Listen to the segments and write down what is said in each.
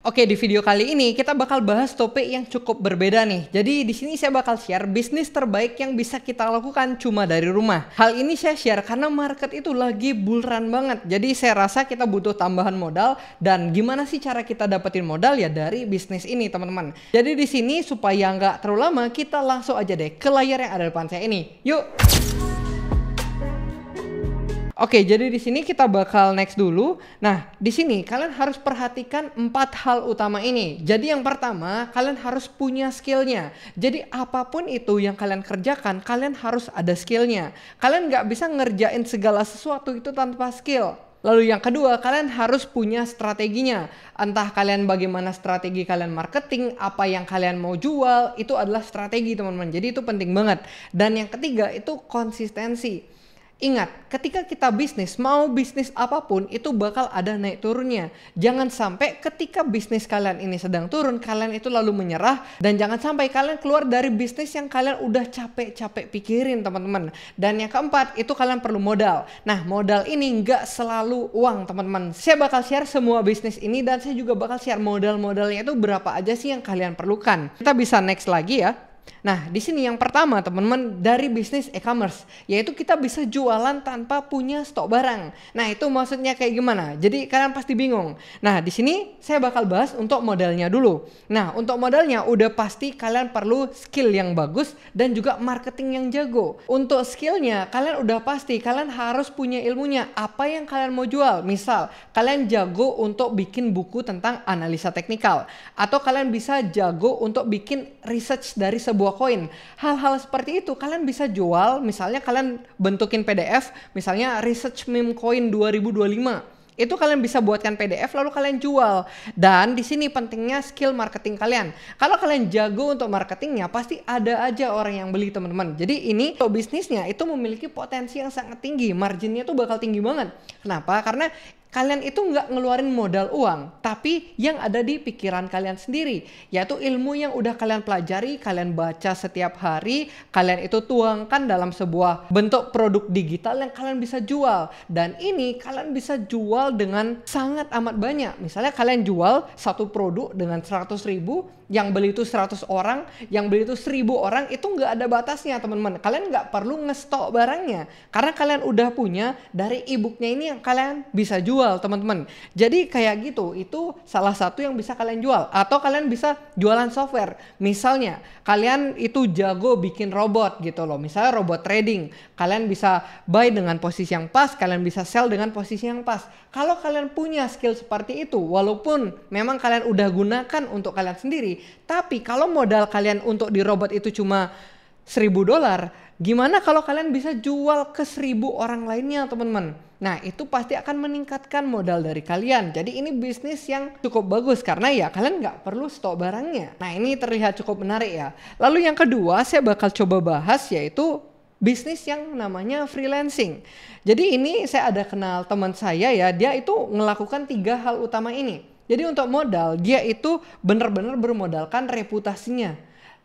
Oke, di video kali ini kita bakal bahas topik yang cukup berbeda nih. Jadi di sini saya bakal share bisnis terbaik yang bisa kita lakukan cuma dari rumah. Hal ini saya share karena market itu lagi bull run banget. Jadi saya rasa kita butuh tambahan modal, dan gimana sih cara kita dapetin modal ya dari bisnis ini, teman-teman. Jadi di sini supaya nggak terlalu lama, kita langsung aja deh ke layar yang ada di depan saya ini. Yuk. Oke, jadi di sini kita bakal next dulu. Nah, di sini kalian harus perhatikan 4 hal utama ini. Jadi yang pertama, kalian harus punya skillnya. Jadi apapun itu yang kalian kerjakan, kalian harus ada skillnya. Kalian nggak bisa ngerjain segala sesuatu itu tanpa skill. Lalu yang kedua, kalian harus punya strateginya. Entah kalian bagaimana strategi kalian marketing, apa yang kalian mau jual, itu adalah strategi, teman-teman. Jadi itu penting banget. Dan yang ketiga itu konsistensi. Ingat, ketika kita bisnis, mau bisnis apapun itu bakal ada naik turunnya. Jangan sampai ketika bisnis kalian ini sedang turun, kalian itu lalu menyerah. Dan jangan sampai kalian keluar dari bisnis yang kalian udah capek-capek pikirin, teman-teman. Dan yang keempat, itu kalian perlu modal. Nah, modal ini nggak selalu uang, teman-teman. Saya bakal share semua bisnis ini, dan saya juga bakal share modal-modalnya itu berapa aja sih yang kalian perlukan. Kita bisa next lagi ya. Nah, di sini yang pertama, teman-teman, dari bisnis e-commerce, yaitu kita bisa jualan tanpa punya stok barang. Nah, itu maksudnya kayak gimana? Jadi kalian pasti bingung. Nah, di sini saya bakal bahas untuk modalnya dulu. Nah, untuk modalnya udah pasti kalian perlu skill yang bagus dan juga marketing yang jago. Untuk skillnya, kalian udah pasti kalian harus punya ilmunya. Apa yang kalian mau jual? Misal, kalian jago untuk bikin buku tentang analisa teknikal, atau kalian bisa jago untuk bikin research dari sebuah koin. Hal-hal seperti itu kalian bisa jual. Misalnya kalian bentukin PDF, misalnya research meme coin 2025. Itu kalian bisa buatkan PDF lalu kalian jual. Dan di sini pentingnya skill marketing kalian. Kalau kalian jago untuk marketingnya, pasti ada aja orang yang beli, teman-teman. Jadi ini untuk bisnisnya itu memiliki potensi yang sangat tinggi. Marginnya tuh bakal tinggi banget. Kenapa? Karena kalian itu nggak ngeluarin modal uang, tapi yang ada di pikiran kalian sendiri, yaitu ilmu yang udah kalian pelajari, kalian baca setiap hari, kalian itu tuangkan dalam sebuah bentuk produk digital yang kalian bisa jual. Dan ini kalian bisa jual dengan sangat amat banyak. Misalnya kalian jual satu produk dengan 100.000, yang beli itu 100 orang, yang beli itu 1.000 orang, itu nggak ada batasnya, teman-teman. Kalian nggak perlu ngestok barangnya, karena kalian udah punya dari e-booknya ini yang kalian bisa jual, teman-teman. Jadi kayak gitu, itu salah satu yang bisa kalian jual. Atau kalian bisa jualan software. Misalnya kalian itu jago bikin robot gitu loh, misalnya robot trading. Kalian bisa buy dengan posisi yang pas, kalian bisa sell dengan posisi yang pas. Kalau kalian punya skill seperti itu, walaupun memang kalian udah gunakan untuk kalian sendiri, tapi kalau modal kalian untuk di robot itu cuma $1.000, gimana kalau kalian bisa jual ke 1.000 orang lainnya, teman-teman? Nah, itu pasti akan meningkatkan modal dari kalian. Jadi ini bisnis yang cukup bagus karena ya kalian nggak perlu stok barangnya. Nah, ini terlihat cukup menarik ya. Lalu yang kedua saya bakal coba bahas, yaitu bisnis yang namanya freelancing. Jadi ini saya ada kenal teman saya ya, dia itu melakukan 3 hal utama ini. Jadi untuk modal, dia itu benar-benar bermodalkan reputasinya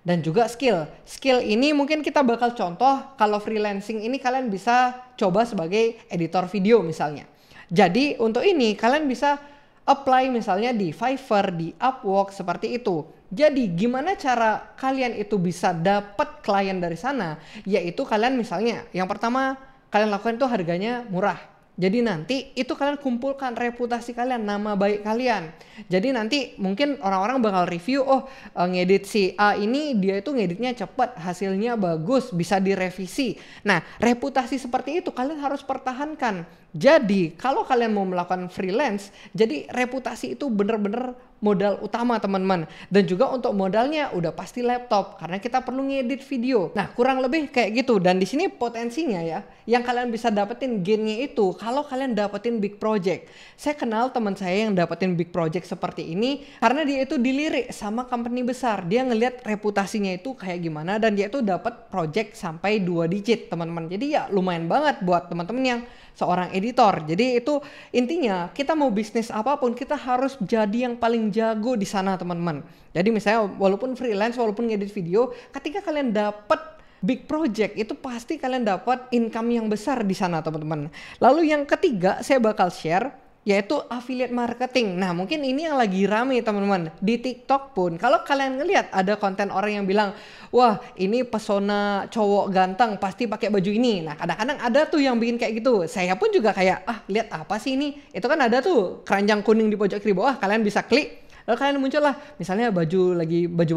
dan juga skill. Skill ini mungkin kita bakal contoh, kalau freelancing ini kalian bisa coba sebagai editor video misalnya. Jadi untuk ini kalian bisa apply misalnya di Fiverr, di Upwork, seperti itu. Jadi gimana cara kalian itu bisa dapat klien dari sana? Yaitu kalian misalnya, yang pertama kalian lakukan itu harganya murah. Jadi nanti itu kalian kumpulkan reputasi kalian, nama baik kalian. Jadi nanti mungkin orang-orang bakal review, ngedit si A ini dia itu ngeditnya cepat, hasilnya bagus, bisa direvisi. Nah, reputasi seperti itu kalian harus pertahankan. Jadi kalau kalian mau melakukan freelance, jadi reputasi itu bener-bener modal utama, teman-teman. Dan juga untuk modalnya udah pasti laptop, karena kita perlu ngedit video. Nah, kurang lebih kayak gitu. Dan di sini potensinya ya, yang kalian bisa dapetin gainnya itu kalau kalian dapetin big project. Saya kenal teman saya yang dapetin big project seperti ini karena dia itu dilirik sama company besar. Dia ngelihat reputasinya itu kayak gimana, dan dia itu dapat project sampai 2 digit, teman-teman. Jadi ya lumayan banget buat teman-teman yang seorang editor. Jadi itu intinya, kita mau bisnis apapun kita harus jadi yang paling jago di sana, teman-teman. Jadi misalnya walaupun freelance, walaupun ngedit video, ketika kalian dapat big project itu pasti kalian dapat income yang besar di sana, teman-teman. Lalu yang ketiga saya bakal share, yaitu affiliate marketing. Nah, mungkin ini yang lagi rame teman-teman. Di TikTok pun, kalau kalian ngelihat ada konten orang yang bilang, wah ini pesona cowok ganteng pasti pakai baju ini. Nah, kadang-kadang ada tuh yang bikin kayak gitu. Saya pun juga kayak, lihat apa sih ini? Itu kan ada tuh keranjang kuning di pojok kiri bawah, kalian bisa klik. Lalu kalian muncul lah, misalnya baju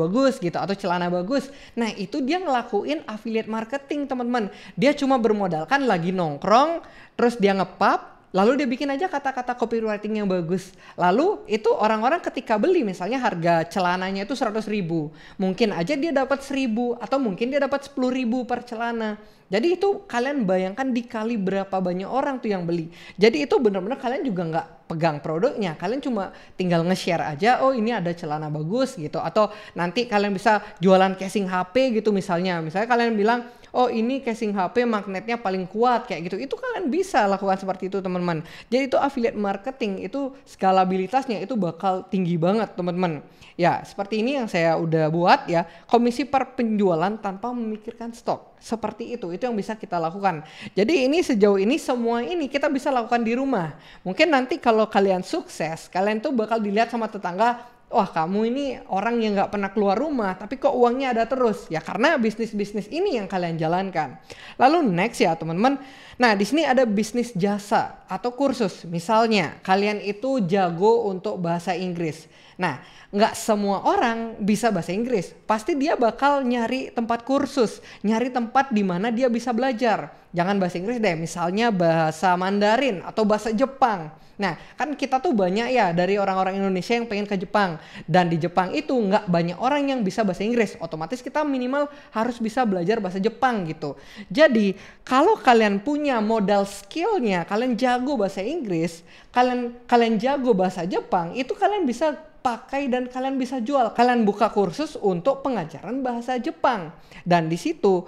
bagus gitu, atau celana bagus. Nah, itu dia ngelakuin affiliate marketing teman-teman. Dia cuma bermodalkan lagi nongkrong, terus dia ngepub, lalu dia bikin aja kata-kata copywriting yang bagus. Lalu itu orang-orang ketika beli, misalnya harga celananya itu 100.000. Mungkin aja dia dapat 1.000 atau mungkin dia dapat 10.000 per celana. Jadi itu kalian bayangkan dikali berapa banyak orang tuh yang beli. Jadi itu benar-benar kalian juga nggak pegang produknya. Kalian cuma tinggal nge-share aja, oh ini ada celana bagus gitu. Atau nanti kalian bisa jualan casing HP gitu misalnya. Misalnya kalian bilang, oh ini casing HP magnetnya paling kuat kayak gitu. Itu kalian bisa lakukan seperti itu teman-teman. Jadi itu affiliate marketing, itu skalabilitasnya itu bakal tinggi banget teman-teman. Ya seperti ini yang saya udah buat ya, komisi per penjualan tanpa memikirkan stok. Seperti itu yang bisa kita lakukan. Jadi ini sejauh ini semua ini kita bisa lakukan di rumah. Mungkin nanti kalau kalian sukses, kalian tuh bakal dilihat sama tetangga, wah kamu ini orang yang gak pernah keluar rumah tapi kok uangnya ada terus. Ya karena bisnis-bisnis ini yang kalian jalankan. Lalu next ya teman-teman. Nah di sini ada bisnis jasa atau kursus. Misalnya kalian itu jago untuk bahasa Inggris. Nah nggak semua orang bisa bahasa Inggris. Pasti dia bakal nyari tempat kursus, nyari tempat di mana dia bisa belajar. Jangan bahasa Inggris deh, misalnya bahasa Mandarin atau bahasa Jepang. Nah kan kita tuh banyak ya dari orang-orang Indonesia yang pengen ke Jepang. Dan di Jepang itu nggak banyak orang yang bisa bahasa Inggris. Otomatis kita minimal harus bisa belajar bahasa Jepang gitu. Jadi kalau kalian punya modal skillnya, kalian jago bahasa Inggris, kalian jago bahasa Jepang, itu kalian bisa pakai dan kalian bisa jual. Kalian buka kursus untuk pengajaran bahasa Jepang. Dan di situ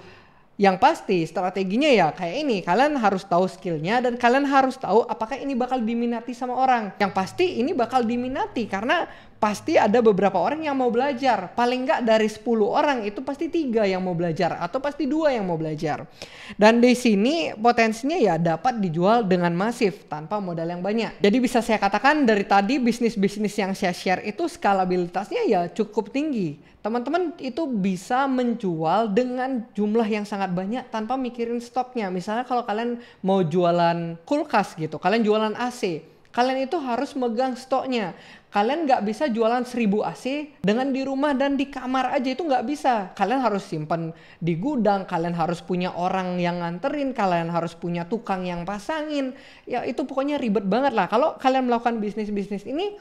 yang pasti strateginya ya kayak ini, kalian harus tahu skillnya dan kalian harus tahu apakah ini bakal diminati sama orang. Yang pasti ini bakal diminati karena pasti ada beberapa orang yang mau belajar. Paling nggak dari 10 orang itu pasti 3 yang mau belajar atau pasti 2 yang mau belajar. Dan di sini potensinya ya dapat dijual dengan masif tanpa modal yang banyak. Jadi bisa saya katakan dari tadi bisnis-bisnis yang saya share itu skalabilitasnya ya cukup tinggi. Teman-teman itu bisa menjual dengan jumlah yang sangat banyak tanpa mikirin stoknya. Misalnya kalau kalian mau jualan kulkas gitu, kalian jualan AC, kalian itu harus megang stoknya. Kalian nggak bisa jualan 1000 AC dengan di rumah dan di kamar aja, itu nggak bisa. Kalian harus simpan di gudang, kalian harus punya orang yang nganterin, kalian harus punya tukang yang pasangin. Ya itu pokoknya ribet banget lah. Kalau kalian melakukan bisnis-bisnis ini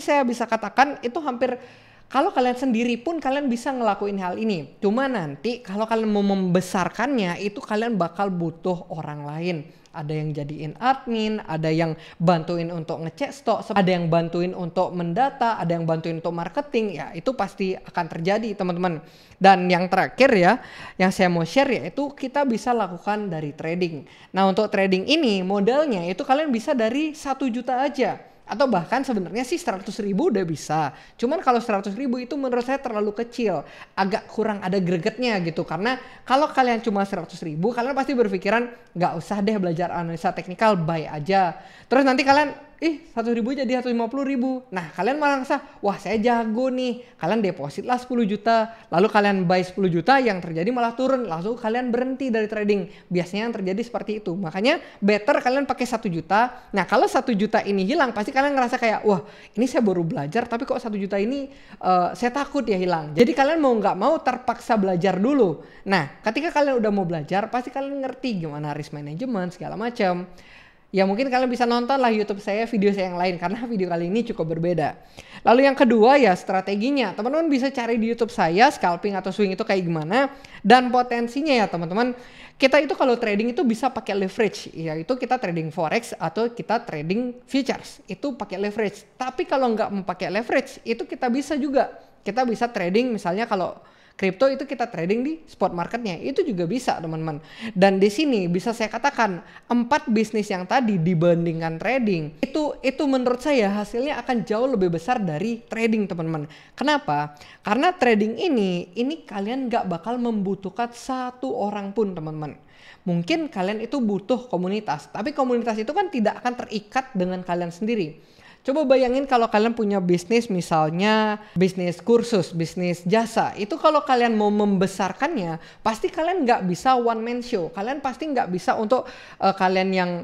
saya bisa katakan itu hampir, kalau kalian sendiri pun kalian bisa ngelakuin hal ini. Cuma nanti kalau kalian mau membesarkannya itu kalian bakal butuh orang lain. Ada yang jadiin admin, ada yang bantuin untuk ngecek stok, ada yang bantuin untuk mendata, ada yang bantuin untuk marketing. Ya itu pasti akan terjadi teman-teman. Dan yang terakhir ya, yang saya mau share yaitu kita bisa lakukan dari trading. Nah untuk trading ini modalnya itu kalian bisa dari 1 juta aja. Atau bahkan sebenarnya sih 100.000 udah bisa. Cuman kalau 100.000 itu menurut saya terlalu kecil. Agak kurang ada gregetnya gitu. Karena kalau kalian cuma 100.000 kalian pasti berpikiran gak usah deh belajar analisa teknikal, buy aja. Terus nanti kalian 100.000 jadi 150.000. Nah kalian malah ngerasa, wah saya jago nih. Kalian depositlah 10 juta. Lalu kalian buy 10 juta, yang terjadi malah turun. Langsung kalian berhenti dari trading. Biasanya yang terjadi seperti itu. Makanya better kalian pakai 1 juta. Nah kalau 1 juta ini hilang, pasti kalian ngerasa kayak, wah ini saya baru belajar tapi kok 1 juta ini saya takut ya hilang. Jadi kalian mau nggak mau terpaksa belajar dulu. Nah ketika kalian udah mau belajar, pasti kalian ngerti gimana risk management segala macam. Ya mungkin kalian bisa nonton lah YouTube saya, video saya yang lain, karena video kali ini cukup berbeda. Lalu yang kedua ya strateginya. Teman-teman bisa cari di YouTube saya scalping atau swing itu kayak gimana. Dan potensinya ya teman-teman, kita itu kalau trading itu bisa pakai leverage. Yaitu kita trading forex atau kita trading futures. Itu pakai leverage. Tapi kalau nggak mau pakai leverage, itu kita bisa juga. Kita bisa trading misalnya kalau Kripto itu kita trading di spot marketnya, itu juga bisa teman-teman. Dan di sini bisa saya katakan 4 bisnis yang tadi dibandingkan trading, itu menurut saya hasilnya akan jauh lebih besar dari trading teman-teman. Kenapa? Karena trading ini kalian nggak bakal membutuhkan satu orang pun teman-teman. Mungkin kalian itu butuh komunitas, tapi komunitas itu kan tidak akan terikat dengan kalian sendiri. Coba bayangin kalau kalian punya bisnis, misalnya bisnis kursus, bisnis jasa. Itu kalau kalian mau membesarkannya, pasti kalian nggak bisa one man show. Kalian pasti nggak bisa untuk kalian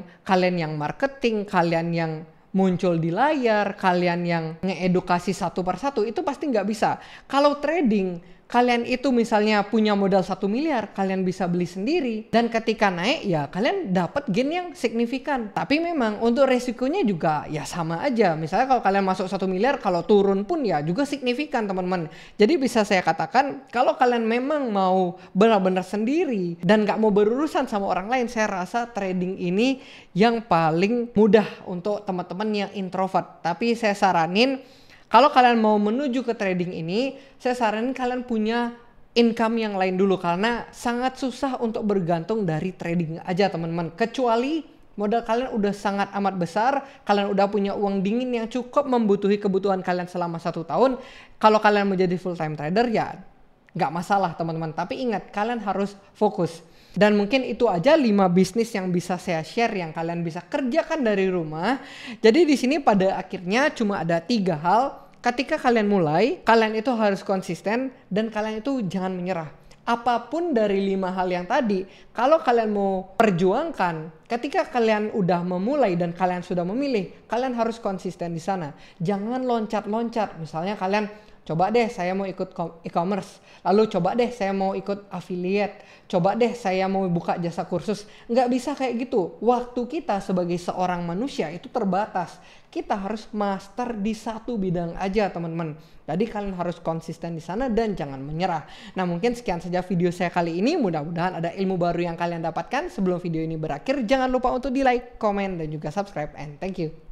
yang marketing, kalian yang muncul di layar, kalian yang ngeedukasi satu persatu, itu pasti nggak bisa. Kalau trading, kalian itu misalnya punya modal 1 miliar, kalian bisa beli sendiri. Dan ketika naik ya kalian dapat gain yang signifikan. Tapi memang untuk resikonya juga ya sama aja. Misalnya kalau kalian masuk 1 miliar, kalau turun pun ya juga signifikan teman-teman. Jadi bisa saya katakan kalau kalian memang mau benar-benar sendiri dan gak mau berurusan sama orang lain, saya rasa trading ini yang paling mudah untuk teman-teman yang introvert. Tapi saya saranin, kalau kalian mau menuju ke trading ini, saya saranin kalian punya income yang lain dulu, karena sangat susah untuk bergantung dari trading aja teman-teman. Kecuali modal kalian udah sangat amat besar, kalian udah punya uang dingin yang cukup membutuhi kebutuhan kalian selama 1 tahun. Kalau kalian menjadi full time trader ya nggak masalah teman-teman. Tapi ingat, kalian harus fokus. Dan mungkin itu aja 5 bisnis yang bisa saya share yang kalian bisa kerjakan dari rumah. Jadi di sini pada akhirnya cuma ada 3 hal. Ketika kalian mulai, kalian itu harus konsisten dan kalian itu jangan menyerah. Apapun dari 5 hal yang tadi, kalau kalian mau perjuangkan, ketika kalian udah memulai dan kalian sudah memilih, kalian harus konsisten di sana. Jangan loncat-loncat. Misalnya kalian coba deh saya mau ikut e-commerce, lalu coba deh saya mau ikut affiliate, coba deh saya mau buka jasa kursus. Nggak bisa kayak gitu. Waktu kita sebagai seorang manusia itu terbatas. Kita harus master di satu bidang aja teman-teman. Jadi kalian harus konsisten di sana dan jangan menyerah. Nah mungkin sekian saja video saya kali ini. Mudah-mudahan ada ilmu baru yang kalian dapatkan. Sebelum video ini berakhir, jangan lupa untuk di like, komen, dan juga subscribe. And thank you.